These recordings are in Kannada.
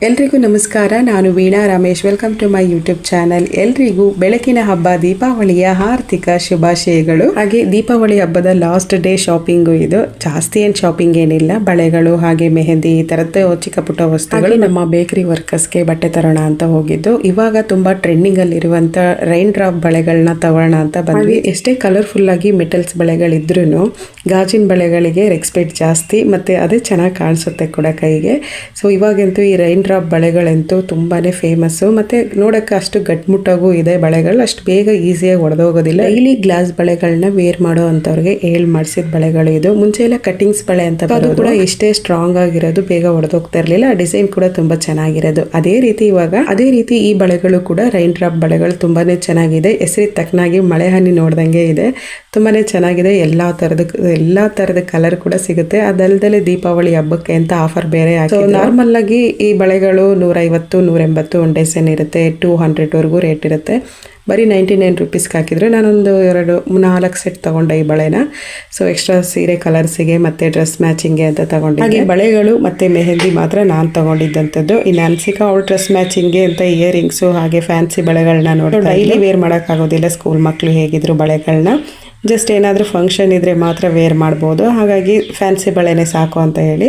ಎಲ್ರಿಗೂ ನಮಸ್ಕಾರ. ನಾನು Veena Ramesh. Welcome to my YouTube channel. ಎಲ್ರಿಗೂ ಬೆಳಕಿನ ಹಬ್ಬ ದೀಪಾವಳಿಯ ಹಾರ್ದಿಕ ಶುಭಾಶಯಗಳು. ಹಾಗೆ ದೀಪಾವಳಿ ಹಬ್ಬದ ಲಾಸ್ಟ್ ಡೇ ಶಾಪಿಂಗು ಇದು. ಜಾಸ್ತಿ ಏನು ಶಾಪಿಂಗ್ ಏನಿಲ್ಲ, ಬಳೆಗಳು ಹಾಗೆ ಮೆಹಂದಿ ಈ ತರದ್ದು ಚಿಕ್ಕ ಪುಟ್ಟ ವಸ್ತುಗಳು. ನಮ್ಮ ಬೇಕರಿ ವರ್ಕರ್ಸ್ಗೆ ಬಟ್ಟೆ ತರೋಣ ಅಂತ ಹೋಗಿದ್ದು. ಇವಾಗ ತುಂಬಾ ಟ್ರೆಂಡಿಂಗ್ ಅಲ್ಲಿ ಇರುವಂತ ರೈನ್ ಡ್ರಾಪ್ ಬಳೆಗಳನ್ನ ತಗೋಣ ಅಂತ ಬಂದ್ವಿ. ಎಷ್ಟೇ ಕಲರ್ಫುಲ್ ಆಗಿ ಮೆಟಲ್ಸ್ ಬಳೆಗಳಿದ್ರು ಗಾಜಿನ ಬಳೆಗಳಿಗೆ ರೆಸ್ಪೆಕ್ಟ್ ಜಾಸ್ತಿ, ಮತ್ತೆ ಅದೇ ಚೆನ್ನಾಗಿ ಕಾಣಿಸುತ್ತೆ ಕೂಡ ಕೈಗೆ. ಸೊ ಇವಾಗಂತೂ ಈ ರೈನ್ ಡ್ರಾಪ್ ಬಳೆಗಳಂತೂ ತುಂಬಾನೇ ಫೇಮಸ್ಸು, ಮತ್ತೆ ನೋಡಕ್ಕೆ ಅಷ್ಟು ಗಟ್ಮುಟ್ಟಾಗೂ ಇದೆ. ಬಳೆಗಳು ಅಷ್ಟು ಬೇಗ ಈಸಿಯಾಗಿ ಒಡೆದೋಗೋದಿಲ್ಲ. ಇಲ್ಲಿ ಗ್ಲಾಸ್ ಬಳೆಗಳನ್ನ ವೇರ್ ಮಾಡೋ ಅಂತವ್ರಿಗೆ ಮಾಡಿಸಿದ ಬಳೆಗಳು ಇದು. ಮುಂಚೆ ಎಲ್ಲ ಕಟಿಂಗ್ಸ್ ಬಳೆ ಅಂತ ಅದು ಕೂಡ ಎಷ್ಟೇ ಸ್ಟ್ರಾಂಗ್ ಆಗಿರೋದು, ಬೇಗ ಒಡೆದೋಗ್ತಾ ಇರಲಿಲ್ಲ. ಆ ಡಿಸೈನ್ ಕೂಡ ತುಂಬಾ ಚೆನ್ನಾಗಿರೋದು. ಅದೇ ರೀತಿ ಈ ಬಳೆಗಳು ಕೂಡ ರೈನ್ ಡ್ರಾಪ್ ಬಳೆಗಳು ತುಂಬಾನೇ ಚೆನ್ನಾಗಿದೆ. ಹೆಸರಿಗೆ ತಕ್ಕನಾಗಿ ಮಳೆ ಹನಿ ನೋಡ್ದಂಗೆ ಇದೆ. ತುಂಬಾನೇ ಚೆನ್ನಾಗಿದೆ. ಎಲ್ಲಾ ತರದ ಕಲರ್ ಕೂಡ ಸಿಗುತ್ತೆ. ಅದಲ್ದಲೆ ದೀಪಾವಳಿ ಹಬ್ಬಕ್ಕೆ ಅಂತ ಆಫರ್ ಬೇರೆ ಆಗಿದೆ. ನಾರ್ಮಲ್ ಆಗಿ ಈ ಬಳೆಗಳು 150, 180 ಒನ್ ಡೈಸನ್ ಇರುತ್ತೆ. 200 ರೇಟ್ ಇರುತ್ತೆ. ಬರೀ 99 ರುಪೀಸ್ಗೆ ಹಾಕಿದ್ರು. ನಾನೊಂದು 4 ಸೆಟ್ ತಗೊಂಡೆ ಈ ಬಳೆನ. ಸೊ ಎಕ್ಸ್ಟ್ರಾ ಸೀರೆ ಕಲರ್ಸಿಗೆ ಮತ್ತೆ ಡ್ರೆಸ್ ಮ್ಯಾಚಿಂಗ್ಗೆ ಅಂತ ತಗೊಂಡೆ. ಹಾಗೆ ಬಳೆಗಳು ಮತ್ತೆ ಮೆಹಂದಿ ಮಾತ್ರ ನಾನು ತಗೊಂಡಿದ್ದಂಥದ್ದು. ಇನ್ನು ಅನ್ಸಿಕಾ ಅವಳು ಡ್ರೆಸ್ ಮ್ಯಾಚಿಂಗ್ಗೆ ಅಂತ ಇಯರಿಂಗ್ಸು ಹಾಗೆ ಫ್ಯಾನ್ಸಿ ಬಳೆಗಳನ್ನ ನೋಡಿ ಡೈಲಿ ವೇರ್ ಮಾಡೋಕ್ಕಾಗೋದಿಲ್ಲ. ಸ್ಕೂಲ್ ಮಕ್ಕಳು ಹೇಗಿದ್ರು ಬಳೆಗಳನ್ನ ಜಸ್ಟ್ ಏನಾದರೂ ಫಂಕ್ಷನ್ ಇದ್ರೆ ಮಾತ್ರ ವೇರ್ ಮಾಡ್ಬೋದು. ಹಾಗಾಗಿ ಫ್ಯಾನ್ಸಿ ಬಳೆನೇ ಸಾಕು ಅಂತ ಹೇಳಿ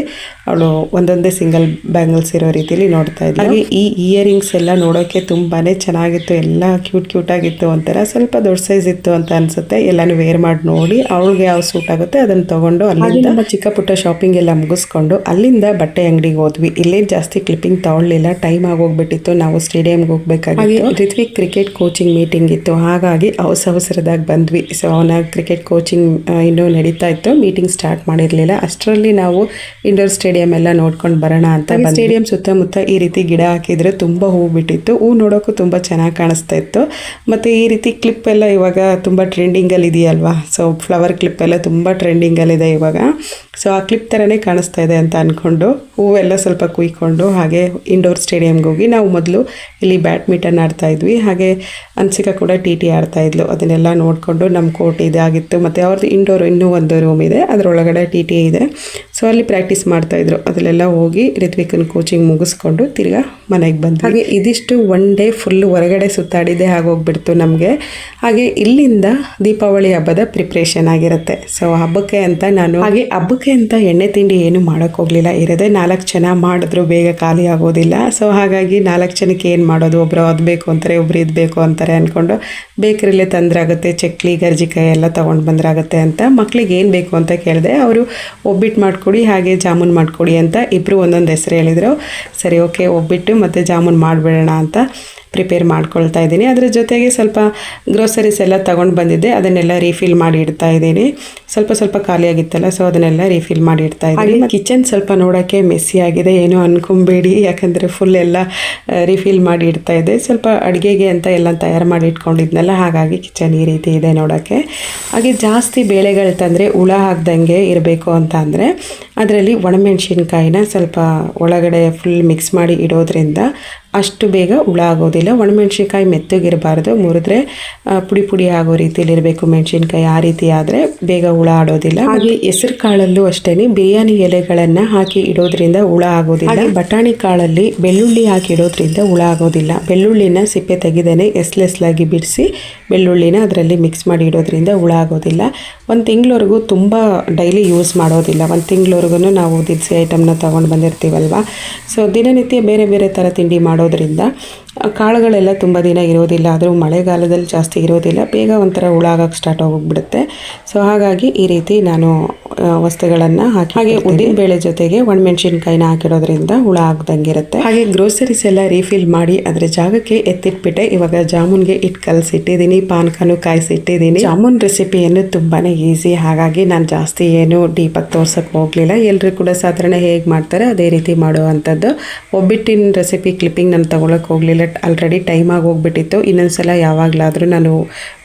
ಅವಳು ಒಂದೊಂದೇ ಸಿಂಗಲ್ ಬ್ಯಾಂಗಲ್ಸ್ ಇರೋ ರೀತಿಲಿ ನೋಡ್ತಾ ಇದ್ದೆ. ಹಾಗೆ ಈ ಇಯರಿಂಗ್ಸ್ ಎಲ್ಲ ನೋಡೋಕೆ ತುಂಬಾನೇ ಚೆನ್ನಾಗಿತ್ತು. ಎಲ್ಲ ಕ್ಯೂಟ್ ಆಗಿತ್ತು. ಒಂಥರ ಸ್ವಲ್ಪ ದೊಡ್ಡ ಸೈಜ್ ಇತ್ತು ಅಂತ ಅನ್ಸುತ್ತೆ. ಎಲ್ಲಾನು ವೇರ್ ಮಾಡಿ ನೋಡಿ ಅವಳಿಗೆ ಯಾವ ಸೂಟ್ ಆಗುತ್ತೆ ಅದನ್ನ ತಗೊಂಡು ಅಲ್ಲಿಂದ ನಮ್ಮ ಚಿಕ್ಕ ಪುಟ್ಟ ಶಾಪಿಂಗ್ ಎಲ್ಲ ಮುಗಿಸ್ಕೊಂಡು ಅಲ್ಲಿಂದ ಬಟ್ಟೆ ಅಂಗಡಿಗೆ ಹೋದ್ವಿ. ಇಲ್ಲೇ ಜಾಸ್ತಿ ಕ್ಲಿಪ್ಪಿಂಗ್ ತಗೊಳ್ಳಿಲ್ಲ, ಟೈಮ್ ಆಗೋಗ್ಬಿಟ್ಟಿತ್ತು. ನಾವು ಸ್ಟೇಡಿಯಂಗೆ ಹೋಗ್ಬೇಕಾಗಿತ್ತು. ರಿತ್ವಿಕ್ ಕ್ರಿಕೆಟ್ ಕೋಚಿಂಗ್ ಮೀಟಿಂಗ್ ಇತ್ತು, ಹಾಗಾಗಿ ಅವಸರದಾಗ ಬಂದ್ವಿ. ಸೊ ಅವನ ಕ್ರಿಕೆಟ್ ಕೋಚಿಂಗ್ ಇನ್ನೂ ನಡೀತಾ ಇತ್ತು, ಮೀಟಿಂಗ್ ಸ್ಟಾರ್ಟ್ ಮಾಡಿರಲಿಲ್ಲ. ಅಷ್ಟರಲ್ಲಿ ನಾವು ಇಂಡೋರ್ ಸ್ಟೇಡಿಯಂ ಎಲ್ಲ ನೋಡ್ಕೊಂಡು ಬರೋಣ ಅಂತ ಬಂದ್ವಿ. ಸ್ಟೇಡಿಯಂ ಸುತ್ತಮುತ್ತ ಈ ರೀತಿ ಗಿಡ ಹಾಕಿದ್ರೆ ತುಂಬಾ ಹೂ ಬಿಟ್ಟಿತ್ತು. ಹೂ ನೋಡೋಕ್ಕೂ ತುಂಬಾ ಚೆನ್ನಾಗಿ ಕಾಣಿಸ್ತಾ ಇತ್ತು. ಮತ್ತೆ ಈ ರೀತಿ ಕ್ಲಿಪ್ ಎಲ್ಲ ಇವಾಗ ತುಂಬಾ ಟ್ರೆಂಡಿಂಗಲ್ಲಿ ಇದೆಯಲ್ವಾ. ಸೊ ಫ್ಲವರ್ ಕ್ಲಿಪ್ ಎಲ್ಲ ತುಂಬಾ ಟ್ರೆಂಡಿಂಗಲ್ಲಿದೆ ಇವಾಗ. ಸೊ ಆ ಕ್ಲಿಪ್ ಥರನೇ ಕಾಣಿಸ್ತಾ ಇದೆ ಅಂತ ಅಂದ್ಕೊಂಡು ಹೂವೆಲ್ಲ ಸ್ವಲ್ಪ ಕುಯ್ಕೊಂಡು ಹಾಗೆ ಇಂಡೋರ್ ಸ್ಟೇಡಿಯಂಗೆ ಹೋಗಿ ನಾವು ಮೊದಲು ಇಲ್ಲಿ ಬ್ಯಾಡ್ಮಿಂಟನ್ ಆಡ್ತಾ ಇದ್ವಿ. ಹಾಗೆ ಅನ್ಸಿಕಾ ಕೂಡ ಟಿ ಆಡ್ತಾ ಇದ್ಲು. ಅದನ್ನೆಲ್ಲ ನೋಡಿಕೊಂಡು ನಮ್ಮ ಕೋರ್ಟ್ ಇದಾಗಿತ್ತು. ಮತ್ತು ಅವ್ರದ್ದು ಇಂಡೋರ್ ಇನ್ನೂ ಒಂದು ರೂಮ್ ಇದೆ, ಅದರೊಳಗಡೆ ಟಿ ಇದೆ. ಸೊ ಅಲ್ಲಿ ಪ್ರಾಕ್ಟೀಸ್ ಮಾಡ್ತಾಯಿದ್ರು. ಅದರಲ್ಲೆಲ್ಲ ಹೋಗಿ ರಿತ್ವಿಕನ್ ಕೋಚಿಂಗ್ ಮುಗಿಸ್ಕೊಂಡು ತಿರ್ಗಾ ಮನೆಗೆ ಬಂದು ಹಾಗೆ ಇದಿಷ್ಟು ಒನ್ ಡೇ ಫುಲ್ ಹೊರಗಡೆ ಸುತ್ತಾಡಿದ್ದೆ ಆಗೋಗ್ಬಿಡ್ತು ನಮಗೆ. ಹಾಗೆ ಇಲ್ಲಿಂದ ದೀಪಾವಳಿ ಹಬ್ಬದ ಪ್ರಿಪ್ರೇಷನ್ ಆಗಿರುತ್ತೆ. ಸೊ ಹಬ್ಬಕ್ಕೆ ಅಂತ ಎಣ್ಣೆ ತಿಂಡಿ ಏನು ಮಾಡೋಕ್ಕೆ ಹೋಗಲಿಲ್ಲ. ಇರೋದೇ 4 ಜನ, ಮಾಡಿದ್ರು ಬೇಗ ಖಾಲಿ ಆಗೋದಿಲ್ಲ. ಸೊ ಹಾಗಾಗಿ 4 ಜನಕ್ಕೆ ಏನು ಮಾಡೋದು, ಒಬ್ಬರು ಅದು ಬೇಕು ಅಂತಾರೆ, ಒಬ್ರು ಇದು ಬೇಕು ಅಂತಾರೆ ಅಂದ್ಕೊಂಡು ಬೇಕರಿಲೇ ತಂದ್ರಾಗುತ್ತೆ. ಚಕ್ಲಿ ಗರ್ಜಿಕಾಯಿ ಎಲ್ಲ ತೊಗೊಂಡು ಬಂದ್ರಾಗುತ್ತೆ ಅಂತ ಮಕ್ಳಿಗೆ ಏನು ಬೇಕು ಅಂತ ಕೇಳಿದೆ. ಅವರು ಒಬ್ಬಿಟ್ಟು ಮಾಡಿಕೊಡಿ ಹಾಗೆ ಜಾಮೂನ್ ಮಾಡಿಕೊಡಿ ಅಂತ ಇಬ್ಬರು ಒಂದೊಂದು ಹೆಸರು ಹೇಳಿದರು. ಸರಿ ಓಕೆ, ಒಬ್ಬಿಟ್ಟು ಮತ್ತು ಜಾಮೂನ್ ಮಾಡಿಬಿಡೋಣ ಅಂತ ಪ್ರಿಪೇರ್ ಮಾಡ್ಕೊಳ್ತಾ ಇದ್ದೀನಿ. ಅದರ ಜೊತೆಗೆ ಸ್ವಲ್ಪ ಗ್ರೋಸರೀಸ್ ಎಲ್ಲ ತೊಗೊಂಡು ಬಂದಿದ್ದೆ, ಅದನ್ನೆಲ್ಲ ರೀಫಿಲ್ ಮಾಡಿ ಇಡ್ತಾ ಇದ್ದೀನಿ. ಸ್ವಲ್ಪ ಖಾಲಿಯಾಗಿತ್ತಲ್ಲ, ಸೊ ಅದನ್ನೆಲ್ಲ ರೀಫಿಲ್ ಮಾಡಿ ಇಡ್ತಾ ಇದ್ದೀನಿ. ಕಿಚನ್ ಸ್ವಲ್ಪ ನೋಡೋಕ್ಕೆ ಮೆಸ್ಸಿ ಆಗಿದೆ, ಏನೋ ಅನ್ಕೊಂಬೇಡಿ, ಯಾಕಂದರೆ ಫುಲ್ ಎಲ್ಲ ರೀಫಿಲ್ ಮಾಡಿ ಇಡ್ತಾ ಇದ್ದೆ. ಸ್ವಲ್ಪ ಅಡುಗೆಗೆ ಅಂತ ಎಲ್ಲ ತಯಾರು ಮಾಡಿ ಇಟ್ಕೊಂಡಿದ್ನಲ್ಲ, ಹಾಗಾಗಿ ಕಿಚನ್ ಈ ರೀತಿ ಇದೆ ನೋಡೋಕ್ಕೆ. ಹಾಗೆ ಜಾಸ್ತಿ ಬೇಳೆಗಳು ತಂದರೆ ಹುಳ ಹಾಕ್ದಂಗೆ ಇರಬೇಕು ಅಂತ ಅಂದರೆ ಅದರಲ್ಲಿ ಒಣಮೆಣ್ಸಿನ್ಕಾಯಿನ ಸ್ವಲ್ಪ ಒಳಗಡೆ ಫುಲ್ ಮಿಕ್ಸ್ ಮಾಡಿ ಇಡೋದ್ರಿಂದ ಅಷ್ಟು ಬೇಗ ಹುಳ ಆಗೋದಿಲ್ಲ. ಒಣಮೆಣ್ಸಿನ್ಕಾಯಿ ಮೆತ್ತಗಿರಬಾರ್ದು, ಮುರಿದ್ರೆ ಪುಡಿ ಆಗೋ ರೀತಿಯಲ್ಲಿ ಇರಬೇಕು ಮೆಣಸಿನ್ಕಾಯಿ. ಆ ರೀತಿ ಆದರೆ ಬೇಗ ಹುಳ ಆಡೋದಿಲ್ಲ. ಹಾಗೆ ಹೆಸರು ಕಾಳಲ್ಲೂ ಅಷ್ಟೇ ಬಿರಿಯಾನಿ ಎಲೆಗಳನ್ನು ಹಾಕಿ ಇಡೋದ್ರಿಂದ ಹುಳ ಆಗೋದಿಲ್ಲ. ಬಟಾಣಿ ಕಾಳಲ್ಲಿ ಬೆಳ್ಳುಳ್ಳಿ ಹಾಕಿ ಇಡೋದ್ರಿಂದ ಹುಳ ಆಗೋದಿಲ್ಲ. ಬೆಳ್ಳುಳ್ಳಿನ ಸಿಪ್ಪೆ ತೆಗೆದೇನೆ ಎಸ್ಲಾಗಿ ಬಿಡಿಸಿ ಬೆಳ್ಳುಳ್ಳಿನ ಅದರಲ್ಲಿ ಮಿಕ್ಸ್ ಮಾಡಿ ಇಡೋದ್ರಿಂದ ಹುಳ ಆಗೋದಿಲ್ಲ. 1 ತಿಂಗಳವರೆಗೂ ತುಂಬ ಡೈಲಿ ಯೂಸ್ ಮಾಡೋದಿಲ್ಲ. 1 ತಿಂಗಳವರೆಗೂ ನಾವು ದಿನಸಿ ಐಟಮ್ನ ತೊಗೊಂಡು ಬಂದಿರ್ತೀವಲ್ವ. ಸೊ ದಿನನಿತ್ಯ ಬೇರೆ ಥರ ತಿಂಡಿ ಮಾಡೋದ್ರಿಂದ ಕಾಳುಗಳೆಲ್ಲ ತುಂಬ ದಿನ ಇರೋದಿಲ್ಲ. ಆದರೂ ಮಳೆಗಾಲದಲ್ಲಿ ಜಾಸ್ತಿ ಇರೋದಿಲ್ಲ, ಬೇಗ ಒಂಥರ ಹುಳ ಆಗೋಕ್ಕೆ ಸ್ಟಾರ್ಟ್ ಆಗೋಗ್ಬಿಡುತ್ತೆ. ಸೊ ಹಾಗಾಗಿ ಈ ರೀತಿ ನಾನು ವಸ್ತುಗಳನ್ನು ಹಾಕಿ, ಹಾಗೆ ಉದ್ದಿನ ಬೇಳೆ ಜೊತೆಗೆ ಒಣಮೆಣ್ಸಿನ್ಕಾಯಿನ ಹಾಕಿಡೋದ್ರಿಂದ ಹುಳ ಆಗ್ದಂಗಿರುತ್ತೆ. ಹಾಗೆ ಗ್ರೋಸರೀಸ್ ಎಲ್ಲ ರೀಫಿಲ್ ಮಾಡಿ ಅದರ ಜಾಗಕ್ಕೆ ಎತ್ತಿಟ್ಬಿಟ್ಟೆ. ಇವಾಗ ಜಾಮೂನ್ಗೆ ಕಲಸಿಟ್ಟಿದ್ದೀನಿ, ಪಾನಕನೂ ಕಾಯಿಸಿಟ್ಟಿದ್ದೀನಿ. ಜಾಮೂನ್ ರೆಸಿಪಿಯನ್ನು ತುಂಬಾ ಈಸಿ, ಹಾಗಾಗಿ ನಾನು ಜಾಸ್ತಿ ಏನು ಡೀಪಾಗಿ ತೋರ್ಸೋಕ್ಕೆ ಹೋಗಲಿಲ್ಲ. ಎಲ್ಲರೂ ಕೂಡ ಸಾಧಾರಣ ಹೇಗೆ ಮಾಡ್ತಾರೆ ಅದೇ ರೀತಿ ಮಾಡುವಂಥದ್ದು. ಒಬ್ಬಿಟ್ಟಿನ ರೆಸಿಪಿ ಕ್ಲಿಪ್ಪಿಂಗ್ ನಾನು ತೊಗೊಳಕ್ಕೆ ಹೋಗಲಿಲ್ಲ. ಆಲ್ರೆಡಿ ಟೈಮ್ ಆಗಿ ಹೋಗ್ಬಿಟ್ಟಿತ್ತು. ಇನ್ನೊಂದ್ಸಲ ಯಾವಾಗಲಾದರೂ ನಾನು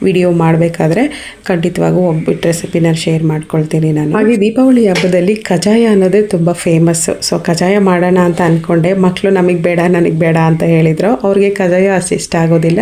ವಿಡಿಯೋ ಮಾಡಬೇಕಾದ್ರೆ ಖಂಡಿತವಾಗೂ ಒಬ್ಬಿಟ್ಟು ರೆಸಿಪಿನ ಶೇರ್ ಮಾಡ್ಕೊಳ್ತೀನಿ ನಾನು. ಹಾಗೆ ದೀಪಾವಳಿ ಹಬ್ಬದಲ್ಲಿ ಕಜಾಯ ಅನ್ನೋದೇ ತುಂಬ ಫೇಮಸ್ಸು. ಸೊ ಕಜಾಯ ಮಾಡೋಣ ಅಂತ ಅಂದ್ಕೊಂಡೆ. ಮಕ್ಕಳು ನಮಗೆ ಬೇಡ ನನಗೆ ಬೇಡ ಅಂತ ಹೇಳಿದರು. ಅವ್ರಿಗೆ ಕಜಾಯ ಅಷ್ಟು ಇಷ್ಟ ಆಗೋದಿಲ್ಲ.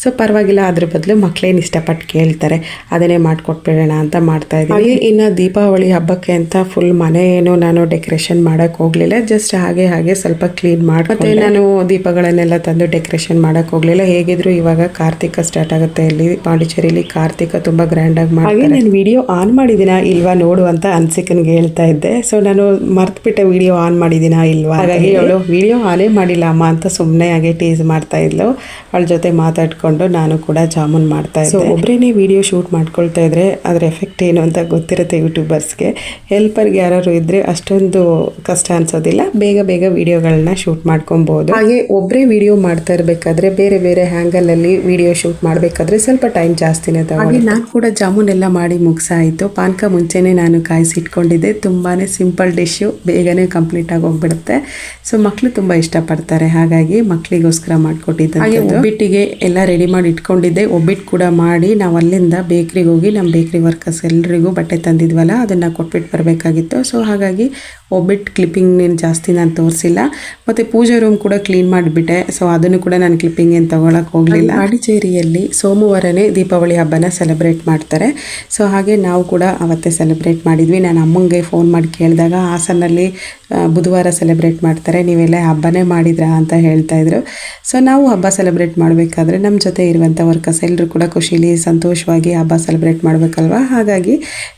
ಸೊ ಪರವಾಗಿಲ್ಲ, ಅದ್ರ ಬದಲು ಮಕ್ಕಳೇನು ಇಷ್ಟಪಟ್ಟು ಕೇಳ್ತಾರೆ ಅದನ್ನೇ ಮಾಡಿಕೊಟ್ಬಿಡೋಣ ಅಂತ ಮಾಡ್ತಾಯಿದ್ದೀನಿ. ಹಾಗೆ ಇನ್ನು ದೀಪಾವಳಿ ಹಬ್ಬಕ್ಕೆ ಅಂತ ಫುಲ್ ಮನೆ ಏನು ನಾನು ಡೆಕೋರೇಷನ್ ಮಾಡೋಕ್ಕೆ ಹೋಗಲಿಲ್ಲ. ಜಸ್ಟ್ ಹಾಗೆ ಸ್ವಲ್ಪ ಕ್ಲೀನ್ ಮಾಡಿ ಮತ್ತೆ ನಾನು ದೀಪಗಳನ್ನೆಲ್ಲ ತಂದು ಡೆಕೋರೇಷನ್ ಮಾಡೋಕ್ಕೆ ಹೋಗಲಿಲ್ಲ. ಹೇಗಿದ್ರು ಇವಾಗ ಕಾರ್ತಿಕ ಸ್ಟಾರ್ಟ್ ಆಗುತ್ತೆ. ಇಲ್ಲಿ ಪಾಂಡಿಚೇರಿಲಿ ಕಾರ್ತಿಕ ತುಂಬ ಗ್ರ್ಯಾಂಡಾಗಿ ಮಾಡಿ. ಹಾಗೆ ನಾನು ವಿಡಿಯೋ ಆನ್ ಮಾಡಿದ್ದೀನಾ ಇಲ್ವಾ ನೋಡು ಅಂತ ಅನ್ಸಿಕನ್ಗೆ ಹೇಳ್ತಾ ಇದ್ದೆ. ಸೊ ನಾನು ಮರ್ತ್ಬಿಟ್ಟೆ ವಿಡಿಯೋ ಆನ್ ಮಾಡಿದ್ದೀನಾ ಇಲ್ವಾ. ಹಾಗಾಗಿ ಅವಳು ವಿಡಿಯೋ ಆನೇ ಮಾಡಿಲ್ಲ ಅಮ್ಮ ಅಂತ ಸುಮ್ಮನೆ ಹಾಗೆ ಟೀಸ್ ಮಾಡ್ತಾ ಇದ್ಲು. ಅವಳ ಜೊತೆ ಮಾತಾಡ್ಕೊಂಡು ನಾನು ಕೂಡ ಜಾಮೂನ್ ಮಾಡ್ತಾ ಇದ್ದೆ. ಸೊ ಒಬ್ಬರೇನೆ ವಿಡಿಯೋ ಶೂಟ್ ಮಾಡ್ಕೊಳ್ತಾ ಇದ್ರೆ ಅದ್ರ ಎಫೆಕ್ಟ್ ಏನು ಅಂತ ಗೊತ್ತಿರುತ್ತೆ ಯೂಟ್ಯೂಬರ್ಸ್ಗೆ. ಹೆಲ್ಪರ್ಗೆ ಯಾರು ಇದ್ರೆ ಅಷ್ಟೊಂದು ಕಷ್ಟ ಅನ್ಸೋದಿಲ್ಲ. ಬೇಗ ವಿಡಿಯೋಗಳನ್ನ ಶೂಟ್ ಮಾಡ್ಕೊಬಹುದು. ಹಾಗೆ ಒಬ್ಬರೇ ವಿಡಿಯೋ ಮಾಡ್ತಾ ಇರಬೇಕಾದ್ರೆ ಬೇರೆ ಬೇರೆ ಹ್ಯಾಂಗಲ್ ಅಲ್ಲಿ ವಿಡಿಯೋ ಶೂಟ್ ಮಾಡಬೇಕಾದ್ರೆ ಸ್ವಲ್ಪ ಟೈಮ್ ಜಾಸ್ತಿನೇ ತಗೊಂಡು. ನಾನು ಕೂಡ ಜಾಮೂನ್ ಎಲ್ಲ ಮಾಡಿ ಮುಗಿಸಾಯಿತು. ಪಾನಕ ಮುಂಚೆನೆ ನಾನು ಕಾಯಿಸಿಟ್ಕೊಂಡಿದ್ದೆ. ತುಂಬಾನೇ ಸಿಂಪಲ್ ಡಿಶ್ಶು, ಬೇಗನೆ ಕಂಪ್ಲೀಟ್ ಆಗಿ ಹೋಗ್ಬಿಡುತ್ತೆ. ಸೊ ಮಕ್ಕಳು ತುಂಬಾ ಇಷ್ಟಪಡ್ತಾರೆ, ಹಾಗಾಗಿ ಮಕ್ಕಳಿಗೋಸ್ಕರ ಮಾಡಿಕೊಟ್ಟಿದ್ದೆ. ಹಾಗೆ ಒಬ್ಬಿಟ್ಟಿಗೆ ಎಲ್ಲ ರೆಡಿ ಮಾಡಿ ಇಟ್ಕೊಂಡಿದ್ದೆ. ಒಬ್ಬಿಟ್ಟು ಕೂಡ ಮಾಡಿ ನಾವು ಅಲ್ಲಿಂದ ಬೇಕ್ರಿಗೆ ಹೋಗಿ ನಮ್ಮ ಬೇಕ್ರಿ ವರ್ಕರ್ಸ್ ಎಲ್ರಿಗೂ ಬಟ್ಟೆ ತಂದಿದ್ವಲ್ಲ ಅದನ್ನ ಕೊಟ್ಬಿಟ್ಟು ಬರಬೇಕಾಗಿತ್ತು. ಸೊ ಹಾಗಾಗಿ ಒಬ್ಬಿಟ್ಟು ಕ್ಲಿಪ್ಪಿಂಗ್ ಜಾಸ್ತಿ ನಾನು ತೋರಿಸಿಲ್ಲ. ಮತ್ತು ಪೂಜೆ ರೂಮ್ ಕೂಡ ಕ್ಲೀನ್ ಮಾಡಿಬಿಟ್ಟೆ. ಸೊ ಅದನ್ನು ಕೂಡ ನಾನು ಕ್ಲಿಪ್ಪಿಂಗ್ ಏನು ತೊಗೊಳಕ್ಕೆ ಹೋಗಲಿಲ್ಲ. ಪಾಂಡಿಚೇರಿಯಲ್ಲಿ ಸೋಮವಾರನೇ ದೀಪಾವಳಿ ಹಬ್ಬನ ಸೆಲೆಬ್ರೇಟ್ ಮಾಡ್ತಾರೆ. ಸೊ ಹಾಗೆ ನಾವು ಕೂಡ ಅವತ್ತೇ ಸೆಲೆಬ್ರೇಟ್ ಮಾಡಿದ್ವಿ. ನಾನು ಅಮ್ಮಂಗೆ ಫೋನ್ ಮಾಡಿ ಕೇಳಿದಾಗ ಹಾಸನಲ್ಲಿ ಬುಧವಾರ ಸೆಲೆಬ್ರೇಟ್ ಮಾಡ್ತಾರೆ, ನೀವೆಲ್ಲ ಹಬ್ಬನೇ ಮಾಡಿದ್ರಾ ಅಂತ ಹೇಳ್ತಾ ಇದ್ರು. ಸೊ ನಾವು ಹಬ್ಬ ಸೆಲೆಬ್ರೇಟ್ ಮಾಡಬೇಕಾದ್ರೆ ನಮ್ಮ ಜೊತೆ ಇರುವಂಥ ವರ್ಕರ್ಸ್ ಎಲ್ಲರೂ ಕೂಡ ಖುಷಿಲಿ ಸಂತೋಷವಾಗಿ ಹಬ್ಬ ಸೆಲೆಬ್ರೇಟ್ ಮಾಡಬೇಕಲ್ವ. ಹಾಗಾಗಿ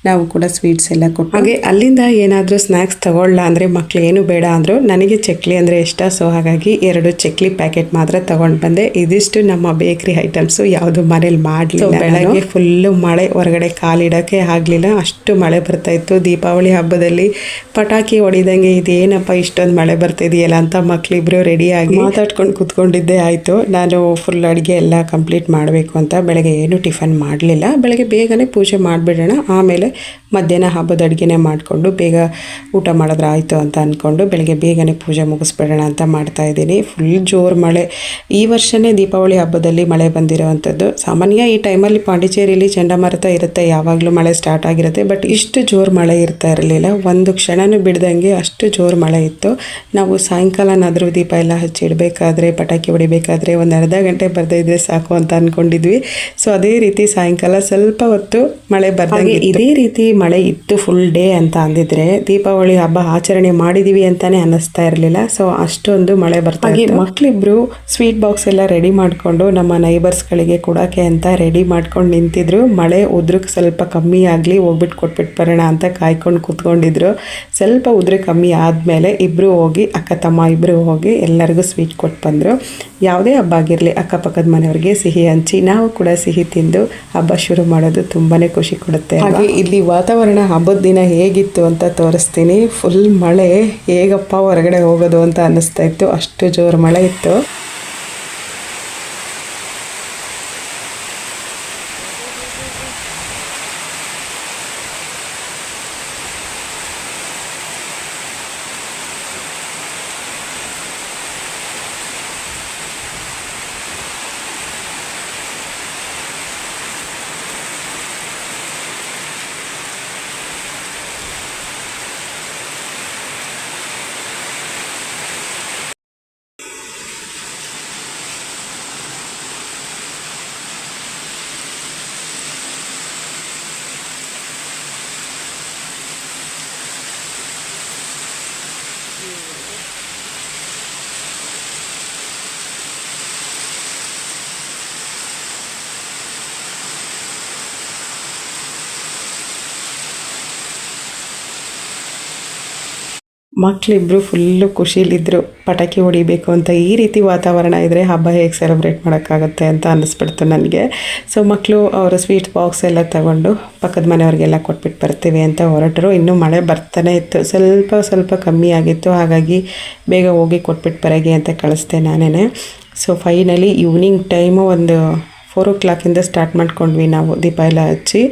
ನಾವು ಕೂಡ ಸ್ವೀಟ್ಸ್ ಎಲ್ಲ ಕೊಟ್ಟು ಹಾಗೆ ಅಲ್ಲಿಂದ ಏನಾದರೂ ಸ್ನ್ಯಾಕ್ಸ್ ತಗೊಳ್ಳ ಅಂದರೆ ಮಕ್ಳು ಏನು ಬೇಡ ಅಂದರು. ನನಗೆ ಚಕ್ಲಿ ಅಂದರೆ ಇಷ್ಟ. ಸೊ ಹಾಗಾಗಿ 2 ಚಕ್ಲಿ ಪ್ಯಾಕೆಟ್ ಮಾತ್ರ ತಗೊಂಡು ಬಂದೆ. ಇದಿಷ್ಟು ನಮ್ಮ ಬೇಕ್ರಿ ಐಟಮ್ಸು, ಯಾವುದು ಮನೇಲಿ ಮಾಡಲಿಲ್ಲ. ಬೆಳಗ್ಗೆ ಫುಲ್ಲು ಮಳೆ, ಹೊರಗಡೆ ಕಾಲಿಡೋಕ್ಕೆ ಆಗಲಿಲ್ಲ, ಅಷ್ಟು ಮಳೆ ಬರ್ತಾಯಿತ್ತು. ದೀಪಾವಳಿ ಹಬ್ಬದಲ್ಲಿ ಪಟಾಕಿ ಹೊಡಿದಂಗೆ ಇದೇನಪ್ಪ ಇಷ್ಟೊಂದು ಮಳೆ ಬರ್ತಿದೆಯಲ್ಲ ಅಂತ ಮಕ್ಕಳಿಬ್ರು ರೆಡಿಯಾಗಿ ಮಾತಾಡ್ಕೊಂಡು ಕೂತ್ಕೊಂಡಿದ್ದೆ. ಆಯಿತು, ನಾನು ಫುಲ್ ಅಡುಗೆ ಎಲ್ಲ ಕಂಪ್ಲೀಟ್ ಮಾಡಬೇಕು ಅಂತ ಬೆಳಗ್ಗೆ ಏನು ಟಿಫನ್ ಮಾಡಲಿಲ್ಲ. ಬೆಳಗ್ಗೆ ಬೇಗನೆ ಪೂಜೆ ಮಾಡಿಬಿಡೋಣ, ಆಮೇಲೆ ಮಧ್ಯಾಹ್ನ ಹಬ್ಬದ ಅಡುಗೆನೇ ಮಾಡಿಕೊಂಡು ಬೇಗ ಊಟ ಮಾಡಿದ್ರೆ ಆಯಿತು ಅಂತ ಅಂದ್ಕೊಂಡು ಬೆಳಗ್ಗೆ ಬೇಗನೆ ಪೂಜೆ ಮುಗಿಸ್ಬಿಡೋಣ ಅಂತ ಮಾಡ್ತಾಯಿದ್ದೀನಿ. ಫುಲ್ ಜೋರು ಮಳೆ. ಈ ವರ್ಷವೇ ದೀಪಾವಳಿ ಹಬ್ಬದಲ್ಲಿ ಮಳೆ ಬಂದಿರೋವಂಥದ್ದು. ಸಾಮಾನ್ಯ ಈ ಟೈಮಲ್ಲಿ ಪಾಂಡಿಚೇರಿಲಿ ಚಂಡಮಾರುತ ಇರುತ್ತೆ, ಯಾವಾಗಲೂ ಮಳೆ ಸ್ಟಾರ್ಟ್ ಆಗಿರುತ್ತೆ. ಬಟ್ ಇಷ್ಟು ಜೋರು ಮಳೆ ಇರ್ತಾ ಇರಲಿಲ್ಲ, ಒಂದು ಕ್ಷಣನೂ ಬಿಡ್ದಂಗೆ ಅಷ್ಟು ಜೋರು ಮಳೆ ಇತ್ತು. ನಾವು ಸಾಯಂಕಾಲನಾದರೂ ದೀಪ ಎಲ್ಲ ಹಚ್ಚಿಡಬೇಕಾದ್ರೆ, ಪಟಾಕಿ ಹೊಡಿಬೇಕಾದ್ರೆ ಒಂದು ಅರ್ಧ ಗಂಟೆ ಬರ್ದೇ ಇದ್ರೆ ಸಾಕು ಅಂತ ಅಂದ್ಕೊಂಡಿದ್ವಿ. ಸೊ ಅದೇ ರೀತಿ ಸಾಯಂಕಾಲ ಸ್ವಲ್ಪ ಹೊತ್ತು ಮಳೆ ಬರ್ದಂಗೆ, ಇದೇ ರೀತಿ ಮಳೆ ಇತ್ತು ಫುಲ್ ಡೇ ಅಂತ ಅಂದಿದ್ರೆ ದೀಪಾವಳಿ ಹಬ್ಬ ಆಚರಣೆ ಮಾಡಿದೀವಿ ಅಂತಾನೆ ಅನ್ನಿಸ್ತಾ ಇರಲಿಲ್ಲ. ಸೊ ಅಷ್ಟೊಂದು ಮಳೆ ಬರ್ತಾ ಇತ್ತು. ಮಕ್ಕಳಿಬ್ರು ಸ್ವೀಟ್ ಬಾಕ್ಸ್ ಎಲ್ಲ ರೆಡಿ ಮಾಡಿಕೊಂಡು ನಮ್ಮ ನೈಬರ್ಸ್ಗಳಿಗೆ ಕೊಡೋಕ್ಕೆ ಅಂತ ರೆಡಿ ಮಾಡ್ಕೊಂಡು ನಿಂತಿದ್ರು. ಮಳೆ ಉದ್ರಕ್ಕೆ ಸ್ವಲ್ಪ ಕಮ್ಮಿ ಆಗಲಿ, ಹೋಗ್ಬಿಟ್ಟು ಕೊಟ್ಬಿಟ್ಟು ಬರೋಣ ಅಂತ ಕಾಯ್ಕೊಂಡು ಕೂತ್ಕೊಂಡಿದ್ರು. ಸ್ವಲ್ಪ ಉದ್ರೆ ಕಮ್ಮಿ ಆದಮೇಲೆ ಇಬ್ಬರು ಹೋಗಿ, ಅಕ್ಕ ತಮ್ಮ ಇಬ್ಬರು ಹೋಗಿ ಎಲ್ಲರಿಗೂ ಸ್ವೀಟ್ ಕೊಟ್ಟು ಬಂದರು. ಯಾವುದೇ ಹಬ್ಬ ಆಗಿರಲಿ ಅಕ್ಕಪಕ್ಕದ ಮನೆಯವ್ರಿಗೆ ಸಿಹಿ ಹಂಚಿ ನಾವು ಕೂಡ ಸಿಹಿ ತಿಂದು ಹಬ್ಬ ಶುರು ಮಾಡೋದು ತುಂಬಾ ಖುಷಿ ಕೊಡುತ್ತೆ. ಹಾಗೆ ಇಲ್ಲಿ ವಾತಾವರಣ ಹಬ್ಬದ ದಿನ ಹೇಗಿತ್ತು ಅಂತ ತೋರಿಸ್ತೀನಿ. ಫುಲ್ ಮಳೆ, ಹೇಗಪ್ಪ ಹೊರಗಡೆ ಹೋಗೋದು ಅಂತ ಅನ್ನಿಸ್ತಾ ಇತ್ತು, ಅಷ್ಟು ಜೋರು ಮಳೆ ಇತ್ತು. ಮಕ್ಕಳಿಬ್ರು ಫುಲ್ಲು ಖುಷಿಲಿದ್ದರು, ಪಟಾಕಿ ಹೊಡಿಬೇಕು ಅಂತ. ಈ ರೀತಿ ವಾತಾವರಣ ಇದ್ದರೆ ಹಬ್ಬ ಹೇಗೆ ಸೆಲೆಬ್ರೇಟ್ ಮಾಡೋಕ್ಕಾಗುತ್ತೆ ಅಂತ ಅನ್ನಿಸ್ಬಿಡ್ತು ನನಗೆ. ಸೊ ಮಕ್ಕಳು ಅವರ ಸ್ವೀಟ್ ಬಾಕ್ಸ್ ಎಲ್ಲ ತಗೊಂಡು ಪಕ್ಕದ ಮನೆಯವ್ರಿಗೆಲ್ಲ ಕೊಟ್ಬಿಟ್ಟು ಬರ್ತೀವಿ ಅಂತ ಹೊರಟರು. ಇನ್ನೂ ಮಳೆ ಬರ್ತಾನೆ ಇತ್ತು, ಸ್ವಲ್ಪ ಕಮ್ಮಿ ಆಗಿತ್ತು. ಹಾಗಾಗಿ ಬೇಗ ಹೋಗಿ ಕೊಟ್ಬಿಟ್ಟು ಬರಗೆ ಅಂತ ಕಳಿಸ್ದೆ ನಾನೇ. ಸೊ ಫೈನಲಿ ಈವ್ನಿಂಗ್ ಟೈಮು ಒಂದು 4 o'clock ಸ್ಟಾರ್ಟ್ ಮಾಡ್ಕೊಂಡ್ವಿ ನಾವು ದೀಪ ಎಲ್ಲ ಹಚ್ಚಿ.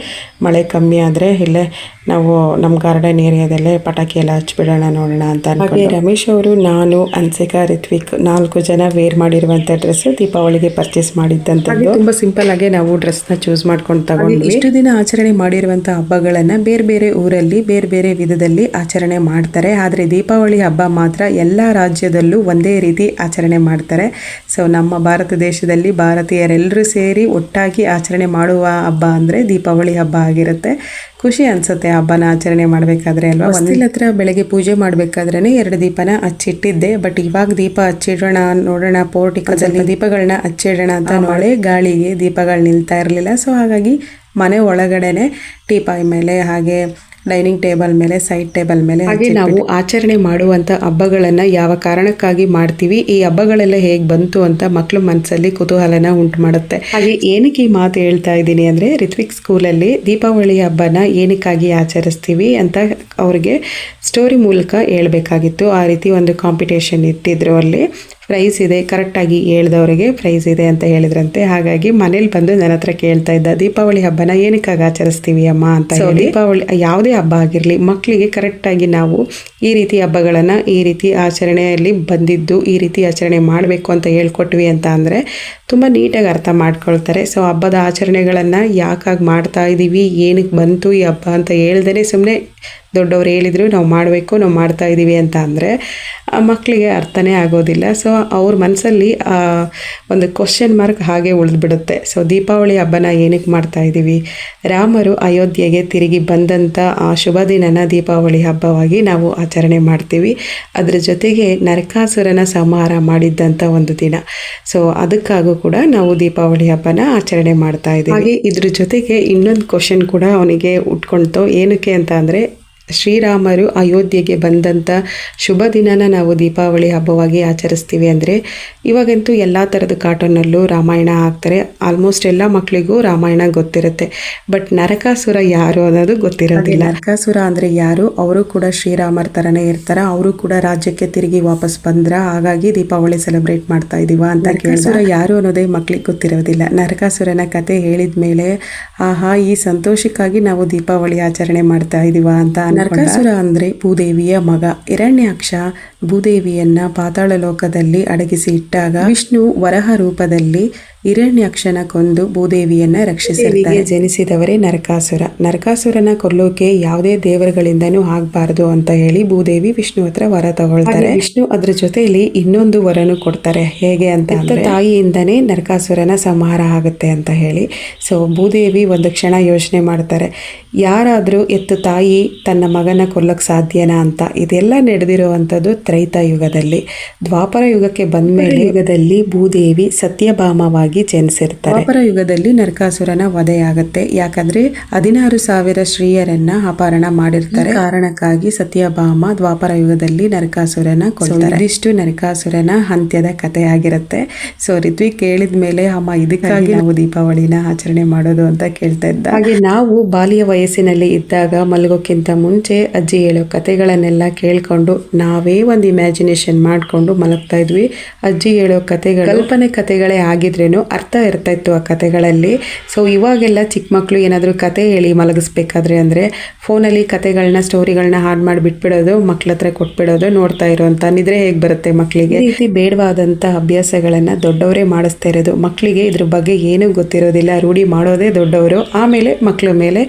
ಮಳೆ ಕಮ್ಮಿ ಆದರೆ ಇಲ್ಲೇ ನಾವು ನಮ್ಮ ಗಾರ್ಡನ್ ಏರಿಯಾದಲ್ಲೇ ಪಟಾಕಿ ಎಲ್ಲ ಹಚ್ಬಿಡೋಣ ನೋಡೋಣ ಅಂತ ಅನ್ಕೊಂಡು ರಮೇಶ್ ಅವರು, ನಾನು, ಅನ್ಸಿಕಾ, ರಿತ್ವಿಕ್ 4 ಜನ ವೇರ್ ಮಾಡಿರುವಂಥ ಡ್ರೆಸ್ ದೀಪಾವಳಿಗೆ ಪರ್ಚೇಸ್ ಮಾಡಿದ್ದಂಥದ್ದು. ತುಂಬ ಸಿಂಪಲ್ ಆಗಿ ನಾವು ಡ್ರೆಸ್ನ ಚೂಸ್ ಮಾಡ್ಕೊಂಡು ತಗೊಂಡ್ವಿ. ಇಷ್ಟು ದಿನ ಆಚರಣೆ ಮಾಡಿರುವಂಥ ಹಬ್ಬಗಳನ್ನು ಬೇರೆ ಬೇರೆ ಊರಲ್ಲಿ ಬೇರೆ ಬೇರೆ ವಿಧದಲ್ಲಿ ಆಚರಣೆ ಮಾಡ್ತಾರೆ. ಆದರೆ ದೀಪಾವಳಿ ಹಬ್ಬ ಮಾತ್ರ ಎಲ್ಲ ರಾಜ್ಯದಲ್ಲೂ ಒಂದೇ ರೀತಿ ಆಚರಣೆ ಮಾಡ್ತಾರೆ. ಸೊ ನಮ್ಮ ಭಾರತ ದೇಶದಲ್ಲಿ ಭಾರತೀಯರೆಲ್ಲರೂ ಸೇರಿ ಒಟ್ಟಾಗಿ ಆಚರಣೆ ಮಾಡುವ ಹಬ್ಬ ಅಂದರೆ ದೀಪಾವಳಿ ಹಬ್ಬ ಆಗಿರುತ್ತೆ. ಖುಷಿ ಅನಿಸುತ್ತೆ ಹಬ್ಬನ ಆಚರಣೆ ಮಾಡಬೇಕಾದ್ರೆ ಅಲ್ವಾ. ಹೊಸ್ತಿಲ್ ಹತ್ರ ಬೆಳಗ್ಗೆ ಪೂಜೆ ಮಾಡಬೇಕಾದ್ರೇ 2 ದೀಪನ ಹಚ್ಚಿಟ್ಟಿದ್ದೆ. ಬಟ್ ಇವಾಗ ದೀಪ ಹಚ್ಚಿಡೋಣ ನೋಡೋಣ ಪೋರ್ಟಿಕದಲ್ಲಿ ದೀಪಗಳನ್ನ ಹಚ್ಚಿಡೋಣ ಅಂತ ಮಳೆ ಗಾಳಿಗೆ ದೀಪಗಳು ನಿಲ್ತಾ ಇರಲಿಲ್ಲ. ಸೊ ಹಾಗಾಗಿ ಮನೆ ಒಳಗಡೆನೆ ಟೀಪಾಯ್ ಮೇಲೆ ಹಾಗೆ ಡೈನಿಂಗ್ ಟೇಬಲ್ ಮೇಲೆ ಸೈಡ್ ಟೇಬಲ್ ಮೇಲೆ ಹಾಗೆ ನಾವು ಆಚರಣೆ ಮಾಡುವಂಥ ಹಬ್ಬಗಳನ್ನು ಯಾವ ಕಾರಣಕ್ಕಾಗಿ ಮಾಡ್ತೀವಿ, ಈ ಹಬ್ಬಗಳೆಲ್ಲ ಹೇಗೆ ಬಂತು ಅಂತ ಮಕ್ಕಳ ಮನಸ್ಸಲ್ಲಿ ಕುತೂಹಲನ ಉಂಟು ಮಾಡುತ್ತೆ. ಹಾಗೆ ಏನಕ್ಕೆ ಈ ಮಾತು ಹೇಳ್ತಾ ಇದ್ದೀನಿ ಅಂದರೆ, ರಿತ್ವಿಕ್ ಸ್ಕೂಲಲ್ಲಿ ದೀಪಾವಳಿ ಹಬ್ಬನ ಏನಕ್ಕಾಗಿ ಆಚರಿಸ್ತೀವಿ ಅಂತ ಅವ್ರಿಗೆ ಸ್ಟೋರಿ ಮೂಲಕ ಹೇಳ್ಬೇಕಾಗಿತ್ತು. ಆ ರೀತಿ ಒಂದು ಕಾಂಪಿಟೇಷನ್ ಇಟ್ಟಿದ್ರು. ಅಲ್ಲಿ ಪ್ರೈಸ್ ಇದೆ, ಕರೆಕ್ಟಾಗಿ ಹೇಳ್ದವರಿಗೆ ಪ್ರೈಸ್ ಇದೆ ಅಂತ ಹೇಳಿದ್ರಂತೆ. ಹಾಗಾಗಿ ಮನೇಲಿ ಬಂದು ನನ್ನ ಹತ್ರ ಕೇಳ್ತಾ ಇದ್ದ, ದೀಪಾವಳಿ ಹಬ್ಬನ ಏನಕ್ಕಾಗಿ ಆಚರಿಸ್ತೀವಿ ಅಮ್ಮ ಅಂತ ಹೇಳಿ. ದೀಪಾವಳಿ ಯಾವುದೇ ಹಬ್ಬ ಆಗಿರಲಿ, ಮಕ್ಕಳಿಗೆ ಕರೆಕ್ಟಾಗಿ ನಾವು ಈ ರೀತಿ ಹಬ್ಬಗಳನ್ನು ಈ ರೀತಿ ಆಚರಣೆಯಲ್ಲಿ ಬಂದಿದ್ದು ಈ ರೀತಿ ಆಚರಣೆ ಮಾಡಬೇಕು ಅಂತ ಹೇಳ್ಕೊಟ್ವಿ ಅಂತ ಅಂದರೆ ತುಂಬ ನೀಟಾಗಿ ಅರ್ಥ ಮಾಡ್ಕೊಳ್ತಾರೆ. ಸೊ ಹಬ್ಬದ ಆಚರಣೆಗಳನ್ನು ಯಾಕಾಗಿ ಮಾಡ್ತಾ ಇದ್ದೀವಿ, ಏನಕ್ಕೆ ಬಂತು ಈ ಹಬ್ಬ ಅಂತ ಹೇಳ್ದೇ ಸುಮ್ಮನೆ ದೊಡ್ಡವ್ರು ಹೇಳಿದ್ರು ನಾವು ಮಾಡಬೇಕು, ನಾವು ಮಾಡ್ತಾ ಇದ್ದೀವಿ ಅಂತ ಅಂದರೆ ಮಕ್ಕಳಿಗೆ ಅರ್ಥನೇ ಆಗೋದಿಲ್ಲ. ಸೊ ಅವ್ರ ಮನಸ್ಸಲ್ಲಿ ಒಂದು ಕ್ವಶನ್ ಮಾರ್ಕ್ ಹಾಗೆ ಉಳಿದ್ಬಿಡುತ್ತೆ. ಸೊ ದೀಪಾವಳಿ ಹಬ್ಬನ ಏನಕ್ಕೆ ಮಾಡ್ತಾ ಇದ್ದೀವಿ, ರಾಮರು ಅಯೋಧ್ಯೆಗೆ ತಿರುಗಿ ಬಂದಂಥ ಆ ಶುಭ ದಿನನ ದೀಪಾವಳಿ ಹಬ್ಬವಾಗಿ ನಾವು ಆಚರಣೆ ಮಾಡ್ತೀವಿ. ಅದ್ರ ಜೊತೆಗೆ ನರಕಾಸುರನ ಸಂಹಾರ ಮಾಡಿದ್ದಂಥ ಒಂದು ದಿನ. ಸೊ ಅದಕ್ಕಾಗೂ ಕೂಡ ನಾವು ದೀಪಾವಳಿ ಹಬ್ಬನ ಆಚರಣೆ ಮಾಡ್ತಾ ಇದ್ದೀವಿ. ಹಾಗೆ ಇದ್ರ ಜೊತೆಗೆ ಇನ್ನೊಂದು ಕ್ವಶನ್ ಕೂಡ ಅವನಿಗೆ ಉಟ್ಕೊಳ್ತು. ಏನಕ್ಕೆ ಅಂತ ಅಂದರೆ, ಶ್ರೀರಾಮರು ಅಯೋಧ್ಯೆಗೆ ಬಂದಂಥ ಶುಭ ದಿನನ ನಾವು ದೀಪಾವಳಿ ಹಬ್ಬವಾಗಿ ಆಚರಿಸ್ತೀವಿ ಅಂದರೆ, ಇವಾಗಂತೂ ಎಲ್ಲ ಥರದ ಕಾರ್ಟೂನಲ್ಲೂ ರಾಮಾಯಣ ಹಾಕ್ತಾರೆ. ಆಲ್ಮೋಸ್ಟ್ ಎಲ್ಲ ಮಕ್ಕಳಿಗೂ ರಾಮಾಯಣ ಗೊತ್ತಿರುತ್ತೆ. ಬಟ್ ನರಕಾಸುರ ಯಾರು ಅನ್ನೋದು ಗೊತ್ತಿರೋದಿಲ್ಲ. ನರಕಾಸುರ ಅಂದರೆ ಯಾರು, ಅವರು ಕೂಡ ಶ್ರೀರಾಮರ ಥರನೇ ಇರ್ತಾರೆ. ಅವರು ಕೂಡ ರಾಜ್ಯಕ್ಕೆ ತಿರುಗಿ ವಾಪಸ್ ಬಂದ್ರ, ಹಾಗಾಗಿ ದೀಪಾವಳಿ ಸೆಲೆಬ್ರೇಟ್ ಮಾಡ್ತಾ ಇದೀವ ಅಂತ. ನರಕಾಸುರ ಯಾರು ಅನ್ನೋದೇ ಮಕ್ಕಳಿಗೆ ಗೊತ್ತಿರೋದಿಲ್ಲ. ನರಕಾಸುರನ ಕತೆ ಹೇಳಿದ ಮೇಲೆ ಆಹಾ ಈ ಸಂತೋಷಕ್ಕಾಗಿ ನಾವು ದೀಪಾವಳಿ ಆಚರಣೆ ಮಾಡ್ತಾ ಇದೀವ ಅಂತ. ನರಕಾಸುರ ಅಂದರೆ ಭೂದೇವಿಯ ಮಗ. ಹಿರಣ್ಯಾಕ್ಷ ಭೂದೇವಿಯನ್ನ ಪಾತಾಳ ಲೋಕದಲ್ಲಿ ಅಡಗಿಸಿ ಇಟ್ಟಾಗ ವಿಷ್ಣು ವರಹ ರೂಪದಲ್ಲಿ ಹಿರಣ್ಯಾಕ್ಷನ ಕೊಂದು ಭೂದೇವಿಯನ್ನ ರಕ್ಷಿಸಿರ್ತಾರೆ. ಜನಿಸಿದವರೇ ನರಕಾಸುರ. ನರಕಾಸುರನ ಕೊಲ್ಲೋಕೆ ಯಾವುದೇ ದೇವರುಗಳಿಂದನೂ ಆಗಬಾರ್ದು ಅಂತ ಹೇಳಿ ಭೂದೇವಿ ವಿಷ್ಣು ಹತ್ರ ವರ ತಗೊಳ್ತಾರೆ. ವಿಷ್ಣು ಅದ್ರ ಜೊತೆಯಲ್ಲಿ ಇನ್ನೊಂದು ವರನು ಕೊಡ್ತಾರೆ. ಹೇಗೆ ಅಂತ ಅಂದ್ರೆ, ತಾಯಿಯಿಂದನೇ ನರಕಾಸುರನ ಸಂಹಾರ ಆಗುತ್ತೆ ಅಂತ ಹೇಳಿ. ಸೊ ಭೂದೇವಿ ಒಂದು ಕ್ಷಣ ಯೋಚನೆ ಮಾಡ್ತಾರೆ, ಯಾರಾದರೂ ಎತ್ತು ತಾಯಿ ತನ್ನ ಮಗನ ಕೊಲ್ಲಕ್ಕೆ ಸಾಧ್ಯನಾ ಅಂತ. ಇದೆಲ್ಲ ನಡೆದಿರುವಂಥದ್ದು ತ್ರೈತ ಯುಗದಲ್ಲಿ. ದ್ವಾಪರ ಯುಗಕ್ಕೆ ಬಂದ ಮೇಲೆ ಯುಗದಲ್ಲಿ ಭೂದೇವಿ ಸತ್ಯಭಾಮವಾಗಿ ಜನಿಸಿರ್ತಾರೆ. ದ್ವಾಪರ ಯುಗದಲ್ಲಿ ನರಕಾಸುರನ ವಧೆಯಾಗುತ್ತೆ. ಯಾಕಂದ್ರೆ 16,000 ಸ್ತ್ರೀಯರನ್ನ ಅಪಹರಣ ಮಾಡಿರ್ತಾರೆ. ಕಾರಣಕ್ಕಾಗಿ ಸತ್ಯಭಾಮ ದ್ವಾಪರ ಯುಗದಲ್ಲಿ ನರಕಾಸುರನ ಕೊಲ್ತಾರೆ. ಇದಿಷ್ಟು ನರಕಾಸುರನ ಅಂತ್ಯದ ಕಥೆ ಆಗಿರುತ್ತೆ. ಸೊ ರಿತ್ವಿಕ್ ಕೇಳಿದ ಮೇಲೆ ಅಮ್ಮ ಇದಕ್ಕಾಗಿ ನಾವು ದೀಪಾವಳಿನ ಆಚರಣೆ ಮಾಡೋದು ಅಂತ ಕೇಳ್ತಾ ಇದ್ದ. ಹಾಗೆ ನಾವು ಬಾಲ್ಯ ವಯಸ್ಸಿನಲ್ಲಿ ಇದ್ದಾಗ ಮಲಗೋಕ್ಕಿಂತ ಮುಂಚೆ ಅಜ್ಜಿ ಹೇಳೋ ಕಥೆಗಳನ್ನೆಲ್ಲ ಕೇಳ್ಕೊಂಡು ನಾವೇ ಒಂದು ಇಮ್ಯಾಜಿನೇಷನ್ ಮಾಡ್ಕೊಂಡು ಮಲಗ್ತಾ ಇದ್ವಿ. ಅಜ್ಜಿ ಹೇಳೋ ಕಥೆಗಳು ಕಲ್ಪನೆ ಕಥೆಗಳೇ ಆಗಿದ್ರೇನು ಅರ್ಥ ಇರ್ತಾ ಇತ್ತು ಆ ಕಥೆಗಳಲ್ಲಿ. ಸೊ ಇವಾಗೆಲ್ಲ ಚಿಕ್ಕ ಮಕ್ಕಳು ಏನಾದರೂ ಕತೆ ಹೇಳಿ ಮಲಗಿಸ್ಬೇಕಾದ್ರೆ ಅಂದರೆ ಫೋನಲ್ಲಿ ಕತೆಗಳನ್ನ ಸ್ಟೋರಿಗಳನ್ನ ಹಾಡು ಮಾಡಿ ಬಿಟ್ಬಿಡೋದು, ಮಕ್ಳ ಹತ್ರ ಕೊಟ್ಬಿಡೋದು, ನೋಡ್ತಾ ಇರೋಂಥ ನಿದ್ರೆ ಹೇಗೆ ಬರುತ್ತೆ ಮಕ್ಕಳಿಗೆ. ಈ ರೀತಿ ಬೇಡವಾದಂಥ ಅಭ್ಯಾಸಗಳನ್ನು ದೊಡ್ಡವರೇ ಮಾಡಿಸ್ತಾ ಇರೋದು. ಮಕ್ಕಳಿಗೆ ಇದ್ರ ಬಗ್ಗೆ ಏನೂ ಗೊತ್ತಿರೋದಿಲ್ಲ, ರೂಢಿ ಮಾಡೋದೇ ದೊಡ್ಡವರು. ಆಮೇಲೆ ಮಕ್ಕಳ ಮೇಲೆ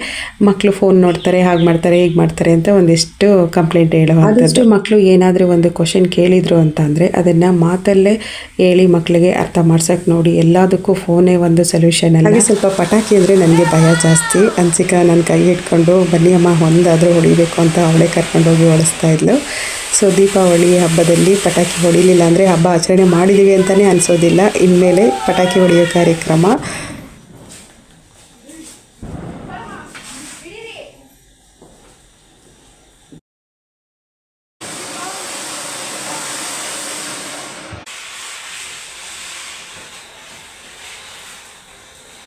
ಮಕ್ಕಳು ಫೋನ್ ನೋಡ್ತಾರೆ, ಹಾಗೆ ಮಾಡ್ತಾರೆ, ಹೀಗೆ ಮಾಡ್ತಾರೆ ಅಂತ ಒಂದಿಷ್ಟು ಕಂಪ್ಲೇಂಟ್ ಹೇಳುವಂಥದ್ದು. ಮಕ್ಕಳು ಏನಾದರೂ ಒಂದು ಕ್ವಶನ್ ಕೇಳಿದ್ರು ಅಂತ ಅಂದರೆ ಅದನ್ನು ಮಾತಲ್ಲೇ ಹೇಳಿ ಮಕ್ಕಳಿಗೆ ಅರ್ಥ ಮಾಡ್ಸೋಕೆ ನೋಡಿ. ಎಲ್ಲದಕ್ಕೂ ಫೋನೇ ಒಂದು ಸೊಲ್ಯೂಷನ್ ಅಲ್ಲ. ಹಾಗೆ ಸ್ವಲ್ಪ ಪಟಾಕಿ ಅಂದರೆ ನನಗೆ ಭಯ ಜಾಸ್ತಿ. ಅನ್ಸಿಕಾ ನನ್ನ ಕೈ ಇಟ್ಕೊಂಡು ಬನ್ನಿ ಅಮ್ಮ ಒಂದಾದರೂ ಹೊಡಿಬೇಕು ಅಂತ ಅವಳೇ ಕರ್ಕೊಂಡೋಗಿ ಹೊಡಿಸ್ತಾ ಇದ್ಲು. ಸೊ ದೀಪಾವಳಿ ಹಬ್ಬದಲ್ಲಿ ಪಟಾಕಿ ಹೊಡಿಲಿಲ್ಲ ಅಂದರೆ ಹಬ್ಬ ಆಚರಣೆ ಮಾಡಿದ್ದೀವಿ ಅಂತಲೇ ಅನಿಸೋದಿಲ್ಲ. ಇನ್ಮೇಲೆ ಪಟಾಕಿ ಹೊಡೆಯೋ ಕಾರ್ಯಕ್ರಮ.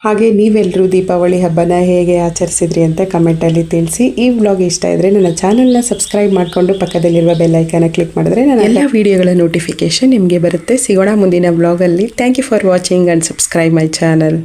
ಹಾಗೆ ನೀವೆಲ್ಲರೂ ದೀಪಾವಳಿ ಹಬ್ಬನ ಹೇಗೆ ಆಚರಿಸಿದ್ರಿ ಅಂತ ಕಮೆಂಟಲ್ಲಿ ತಿಳಿಸಿ. ಈ ವ್ಲಾಗ್ ಇಷ್ಟ ಇದ್ದರೆ ನನ್ನ ಚಾನಲ್ನ ಸಬ್ಸ್ಕ್ರೈಬ್ ಮಾಡಿಕೊಂಡು ಪಕ್ಕದಲ್ಲಿರುವ ಬೆಲ್ ಐಕಾನ ಕ್ಲಿಕ್ ಮಾಡಿದ್ರೆ ನನ್ನ ಎಲ್ಲ ವಿಡಿಯೋಗಳ ನೋಟಿಫಿಕೇಶನ್ ನಿಮಗೆ ಬರುತ್ತೆ. ಸಿಗೋಣ ಮುಂದಿನ ವ್ಲಾಗಲ್ಲಿ. Thank you for watching and subscribe my channel.